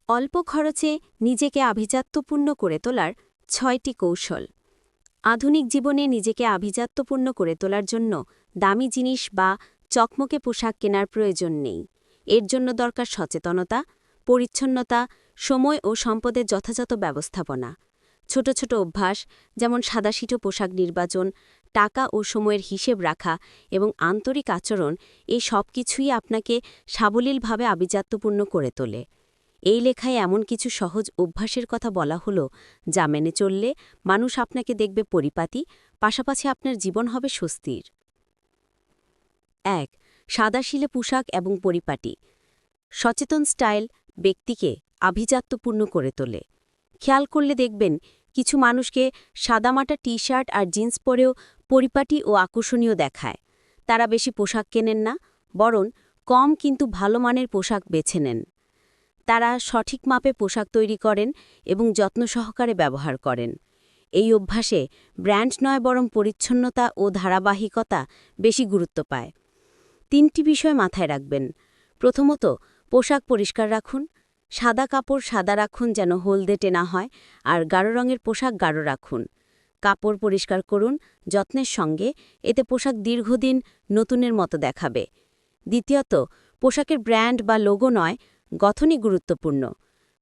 অল্প খরচে নিজেকে আভিজাত্যপূর্ণ করে তোলার ৬টি কৌশল। আধুনিক জীবনে নিজেকে আভিজাত্যপূর্ণ করে তোলার জন্য দামি জিনিস বা চকমকে পোশাক কেনার প্রয়োজন নেই। এর জন্য দরকার সচেতনতা, পরিচ্ছন্নতা, সময় ও সম্পদের যথাযথ ব্যবস্থাপনা। ছোট ছোট অভ্যাস যেমন সাদাসিধে পোশাক নির্বাচন, টাকা ও সময়ের হিসেব রাখা এবং আন্তরিক আচরণ, এই সব কিছুই আপনাকে সাবলীলভাবে আভিজাত্যপূর্ণ করে তোলে। এই লেখায় এমন কিছু সহজ অভ্যাসের কথা বলা হলো যা মেনে চললে মানুষ আপনাকে দেখবে পরিপাটি, পাশাপাশি আপনার জীবন হবে স্বস্তির। ১. সাদাসিধে পোশাক এবং পরিপাটি। সচেতন স্টাইল ব্যক্তিকে আভিজাত্যপূর্ণ করে তোলে। খেয়াল করলে দেখবেন কিছু মানুষকে সাদামাটা টি-শার্ট আর জিন্স পরেও পরিপাটি ও আকর্ষণীয় দেখায়। তারা বেশি পোশাক কেনেন না, বরং কম কিন্তু ভালো মানের পোশাক বেছে নেন। তারা সঠিক মাপে পোশাক তৈরি করেন এবং যত্ন সহকারে ব্যবহার করেন। এই অভ্যাসে ব্র্যান্ড নয় বরং পরিচ্ছন্নতা ও ধারাবাহিকতা বেশি গুরুত্ব পায়। ৩টি বিষয় মাথায় রাখবেন। প্রথমত, পোশাক পরিষ্কার রাখুন। সাদা কাপড় সাদা রাখুন যেন হলদেটে না হয়, আর গাঢ় রঙের পোশাক গাঢ় রাখুন। কাপড় পরিষ্কার করুন যত্নের সঙ্গে, এতে পোশাক দীর্ঘদিন নতুনের মতো দেখাবে। দ্বিতীয়ত, পোশাকের ব্র্যান্ড বা লোগো নয়, গঠনই গুরুত্বপূর্ণ।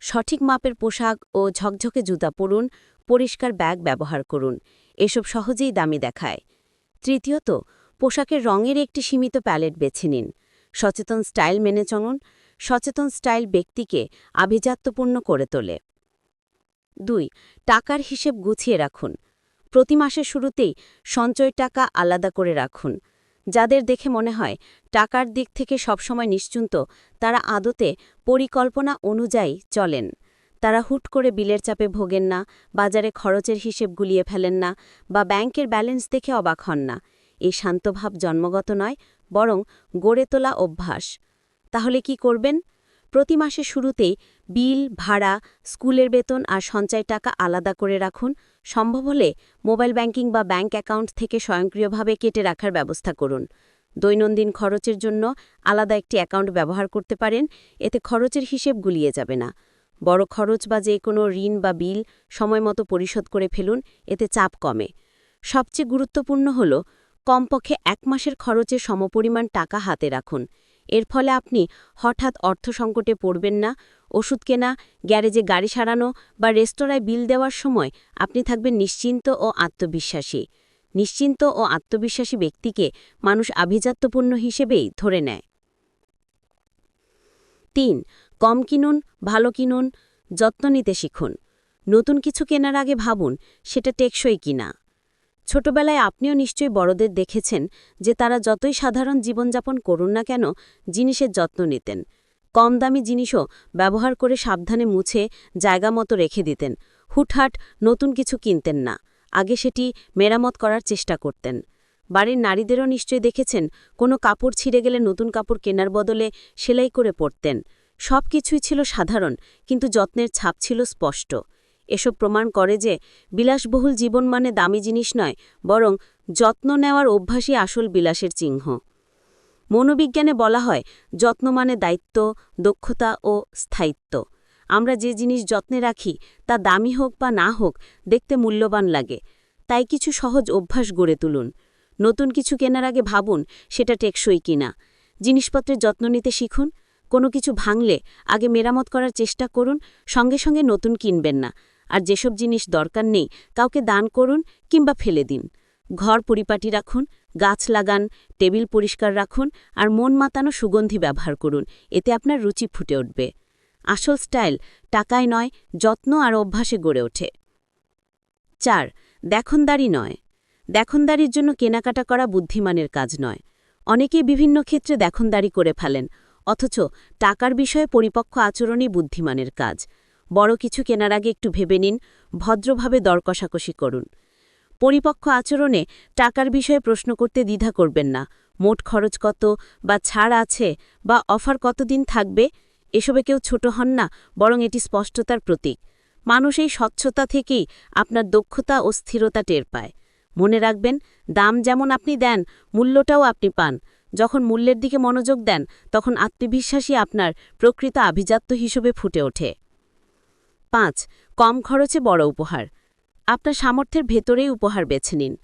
সঠিক মাপের পোশাক ও ঝকঝকে জুতা পরুন, পরিষ্কার ব্যাগ ব্যবহার করুন, এসব সহজেই দামি দেখায়। তৃতীয়ত, পোশাকের রঙের একটি সীমিত প্যালেট বেছে নিন। সচেতন স্টাইল মেনে চলুন। সচেতন স্টাইল ব্যক্তিকে আভিজাত্যপূর্ণ করে তোলে। ২. টাকার হিসেব গুছিয়ে রাখুন। প্রতি মাসের শুরুতেই সঞ্চয় টাকা আলাদা করে রাখুন। যাদের দেখে মনে হয় টাকার দিক থেকে সবসময় নিশ্চিন্ত, তারা আদতে পরিকল্পনা অনুযায়ী চলেন। তারা হুট করে বিলের চাপে ভোগেন না, বাজারে খরচের হিসেব গুলিয়ে ফেলেন না, বা ব্যাংকের ব্যালেন্স দেখে অবাক হন না। এই শান্তভাব জন্মগত নয়, বরং গড়ে তোলা অভ্যাস। তাহলে কি করবেন? প্রতি মাসের শুরুতেই বিল, ভাড়া, স্কুলের বেতন আর সঞ্চয় টাকা আলাদা করে রাখুন। সম্ভব হলে মোবাইল ব্যাংকিং বা ব্যাংক অ্যাকাউন্ট থেকে স্বয়ংক্রিয়ভাবে কেটে রাখার ব্যবস্থা করুন। দৈনন্দিন খরচের জন্য আলাদা একটি অ্যাকাউন্ট ব্যবহার করতে পারেন, এতে খরচের হিসেব গুলিয়ে যাবে না। বড় খরচ বা যে কোনো ঋণ বা বিল সময়মতো পরিশোধ করে ফেলুন, এতে চাপ কমে। সবচেয়ে গুরুত্বপূর্ণ হল কমপক্ষে ১ মাসের খরচের সমপরিমাণ টাকা হাতে রাখুন। এর ফলে আপনি হঠাৎ অর্থসংকটে পড়বেন না। ওষুধ কেনা, গ্যারেজে গাড়ি সারানো বা রেস্তোরাঁয় বিল দেওয়ার সময় আপনি থাকবেন নিশ্চিন্ত ও আত্মবিশ্বাসী। নিশ্চিন্ত ও আত্মবিশ্বাসী ব্যক্তিকে মানুষ আভিজাত্যপূর্ণ হিসেবেই ধরে নেয়। ৩. কম কিনুন, ভালো কিনুন, যত্ন নিতে শিখুন। নতুন কিছু কেনার আগে ভাবুন সেটা টেকসই কিনা। ছোটবেলায় আপনিও নিশ্চয়ই বড়দের দেখেছেন যে তারা যতই সাধারণ জীবনযাপন করুন না কেন, জিনিসের যত্ন নিতেন। কম দামি জিনিসও ব্যবহার করে সাবধানে মুছে জায়গা মতো রেখে দিতেন। হুটহাট নতুন কিছু কিনতেন না, আগে সেটি মেরামত করার চেষ্টা করতেন। বাড়ির নারীদেরও নিশ্চয়ই দেখেছেন কোনো কাপড় ছিঁড়ে গেলে নতুন কাপড় কেনার বদলে সেলাই করে পরতেন। সব কিছুই ছিল সাধারণ, কিন্তু যত্নের ছাপ ছিল স্পষ্ট। এসব প্রমাণ করে যে বিলাসবহুল জীবন মানে দামি জিনিস নয়, বরং যত্ন নেওয়ার অভ্যাসই আসল বিলাসের চিহ্ন। মনোবিজ্ঞানে বলা হয় যত্ন মানে দায়িত্ব, দক্ষতা ও স্থায়িত্ব। আমরা যে জিনিস যত্নে রাখি তা দামি হোক বা না হোক দেখতে মূল্যবান লাগে। তাই কিছু সহজ অভ্যাস গড়ে তুলুন। নতুন কিছু কেনার আগে ভাবুন সেটা টেকসই কিনা। জিনিসপত্রের যত্ন নিতে শিখুন। কোনো কিছু ভাঙলে আগে মেরামত করার চেষ্টা করুন, সঙ্গে সঙ্গে নতুন কিনবেন না। আর যেসব জিনিস দরকার নেই কাউকে দান করুন কিংবা ফেলে দিন। ঘর পরিপাটি রাখুন, গাছ লাগান, টেবিল পরিষ্কার রাখুন আর মন মাতানো সুগন্ধি ব্যবহার করুন, এতে আপনার রুচি ফুটে উঠবে। আসল স্টাইল টাকায় নয়, যত্ন আর অভ্যাসে গড়ে ওঠে। ৪. দেখনদারি নয়। দেখনদারির জন্য কেনাকাটা করা বুদ্ধিমানের কাজ নয়। অনেকেই বিভিন্ন ক্ষেত্রে দেখনদারি করে ফেলেন, অথচ টাকার বিষয়ে পরিপক্ক আচরণই বুদ্ধিমানের কাজ। বড় কিছু কেনার আগে একটু ভেবে নিন, ভদ্রভাবে দর কষাকষি করুন। পরিপক্ক আচরণে টাকার বিষয়ে প্রশ্ন করতে দ্বিধা করবেন না। মোট খরচ কত, বা ছাড় আছে, বা অফার কতদিন থাকবে, এসবে কেউ ছোট হন না, বরং এটি স্পষ্টতার প্রতীক। মানুষ এই স্বচ্ছতা থেকেই আপনার দক্ষতা ও স্থিরতা টের পায়। মনে রাখবেন, দাম যেমন আপনি দেন, মূল্যটাও আপনি পান। যখন মূল্যের দিকে মনোযোগ দেন, তখন আত্মবিশ্বাসী আপনার প্রকৃত আভিজাত্য হিসেবে ফুটে ওঠে। 5. কম খরচে বড় উপহার। আপনার সামর্থ্যের ভেতরেই উপহার বেছে নিন।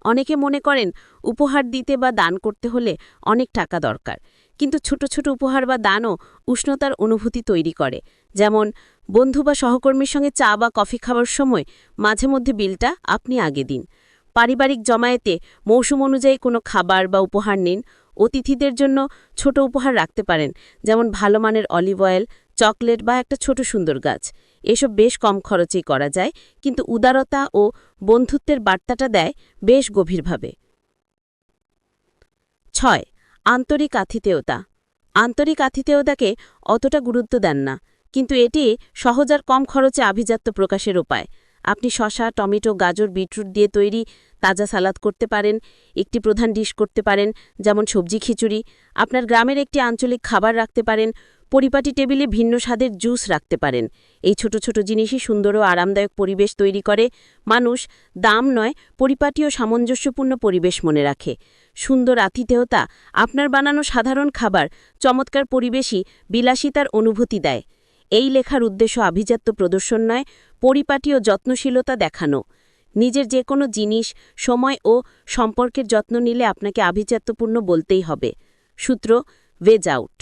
অনেকে মনে করেন উপহার দিতে বা দান করতে হলে অনেক টাকা দরকার, কিন্তু ছোট ছোট উপহার বা দানও উষ্ণতার অনুভূতি তৈরি করে। যেমন বন্ধু বা সহকর্মীর সঙ্গে চা বা কফি খাওয়ার সময় মাঝে মধ্যে বিলটা আপনি আগে দিন। পারিবারিক জমায়েতে মৌসুম অনুযায়ী কোনো খাবার বা উপহার নিন। অতিথিদের জন্য ছোট উপহার রাখতে পারেন, যেমন ভালো মানের অলিভ অয়েল, চকলেট বা একটা ছোট সুন্দর গাছ। এসব বেশ কম খরচেই করা যায়, কিন্তু উদারতা ও বন্ধুত্বের বার্তাটা দেয় বেশ গভীরভাবে। 6. আন্তরিক আতিথেয়তা। আন্তরিক আতিথেয়তাকে অতটা গুরুত্ব দেন না, কিন্তু এটি সহজ আর কম খরচে আভিজাত্য প্রকাশের উপায়। আপনি শসা, টমেটো, গাজর, বিটরুট দিয়ে তৈরি তাজা সালাদ করতে পারেন। একটি প্রধান ডিশ করতে পারেন, যেমন সবজি খিচুড়ি। আপনার গ্রামের একটি আঞ্চলিক খাবার রাখতে পারেন। পরিপাটি টেবিলে ভিন্ন স্বাদের জুস রাখতে পারেন। এই ছোট ছোট জিনিসই সুন্দর ও আরামদায়ক পরিবেশ তৈরি করে। মানুষ দাম নয়, পরিপাটি ও সামঞ্জস্যপূর্ণ পরিবেশ মনে রাখে। সুন্দর আতিথেয়তা আপনার বানানো সাধারণ খাবার চমৎকার পরিবেশই বিলাসিতার অনুভূতি দেয়। এই লেখার উদ্দেশ্য আভিজাত্য প্রদর্শন নয়, পরিপাটি ও যত্নশীলতা দেখানো। নিজের যে কোনো জিনিস, সময় ও সম্পর্কের যত্ন নিলে আপনাকে আভিজাত্যপূর্ণ বলতেই হবে। সূত্র, ওয়েজ আউট।